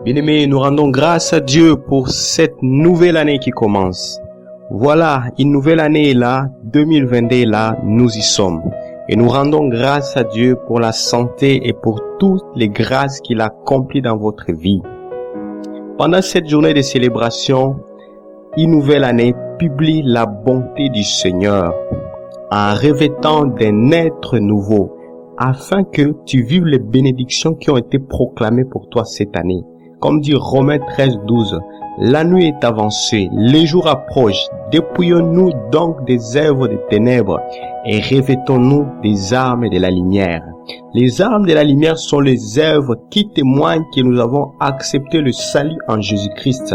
Bien-aimés, nous rendons grâce à Dieu pour cette nouvelle année qui commence. Voilà, une nouvelle année est là, 2022 est là, nous y sommes. Et nous rendons grâce à Dieu pour la santé et pour toutes les grâces qu'il a accomplies dans votre vie. Pendant cette journée de célébration, une nouvelle année publie la bonté du Seigneur en revêtant d'un être nouveau, afin que tu vives les bénédictions qui ont été proclamées pour toi cette année. Comme dit Romains 13:12, la nuit est avancée, les jours approchent, dépouillons-nous donc des œuvres des ténèbres et revêtons-nous des armes de la lumière. Les armes de la lumière sont les œuvres qui témoignent que nous avons accepté le salut en Jésus-Christ,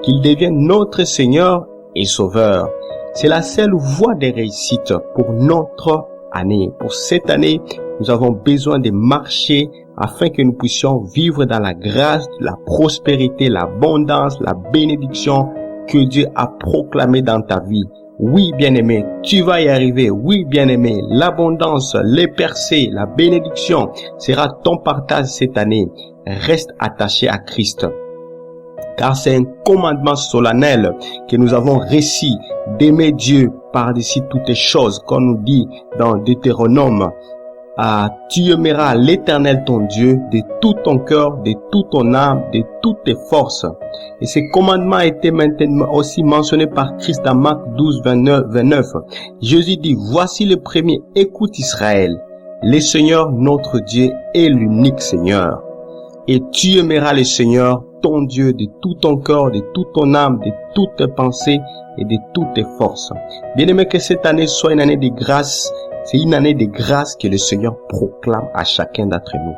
qu'il devienne notre Seigneur et Sauveur. C'est la seule voie de réussite pour notre année. Pour cette année, nous avons besoin de marcher afin que nous puissions vivre dans la grâce, la prospérité, l'abondance, la bénédiction que Dieu a proclamée dans ta vie. Oui, bien-aimé, tu vas y arriver. Oui, bien-aimé, l'abondance, les percées, la bénédiction sera ton partage cette année. Reste attaché à Christ. Car c'est un commandement solennel que nous avons reçu d'aimer Dieu par-dessus toutes les choses, comme nous dit dans Deutéronome. Tu aimeras l'Éternel ton Dieu de tout ton cœur, de toute ton âme, de toutes tes forces. Et ce commandement a été maintenant aussi mentionné par Christ dans Marc 12:29. Jésus dit, voici le premier, écoute Israël, le Seigneur notre Dieu est l'unique Seigneur. Et tu aimeras le Seigneur ton Dieu de tout ton cœur, de toute ton âme, de toutes tes pensées et de toutes tes forces. Bien-aimé, que cette année soit une année de grâce. C'est une année de grâce que le Seigneur proclame à chacun d'entre nous.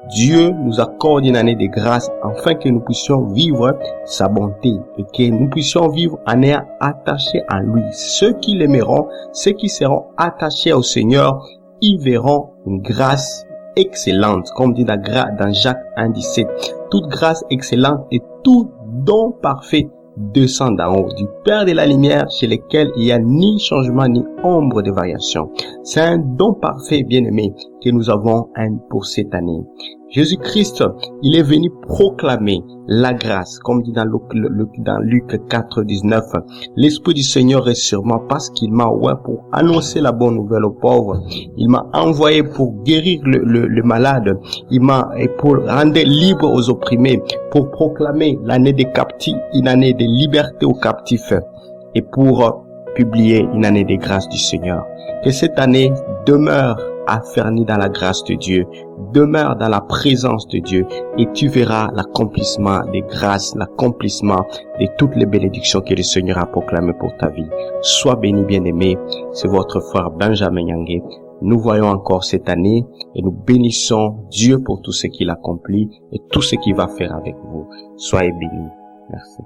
Dieu nous accorde une année de grâce afin que nous puissions vivre sa bonté et que nous puissions vivre en ayant attaché à lui. Ceux qui l'aimeront, ceux qui seront attachés au Seigneur, ils verront une grâce excellente, comme dit dans Jacques 1:17. Toute grâce excellente et tout don parfait descend d'en haut, du Père de la lumière, chez lequel il n'y a ni changement ni ombre de variation. C'est un don parfait, bien-aimé, que nous avons pour cette année. Jésus-Christ, il est venu proclamer la grâce, comme dit dans Luc 4:19. L'Esprit du Seigneur est sur moi parce qu'il m'a envoyé pour annoncer la bonne nouvelle aux pauvres. Il m'a envoyé pour guérir le malade. Il m'a pour rendre libre aux opprimés, pour proclamer l'année des captifs, une année de liberté aux captifs et pour publier une année de grâce du Seigneur. Que cette année demeure affermi dans la grâce de Dieu, demeure dans la présence de Dieu et tu verras l'accomplissement des grâces, l'accomplissement de toutes les bénédictions que le Seigneur a proclamées pour ta vie. Sois béni, bien-aimé. C'est votre frère Benjamin Yangué. Nous voyons encore cette année et nous bénissons Dieu pour tout ce qu'il accomplit et tout ce qu'il va faire avec vous. Soyez bénis. Merci.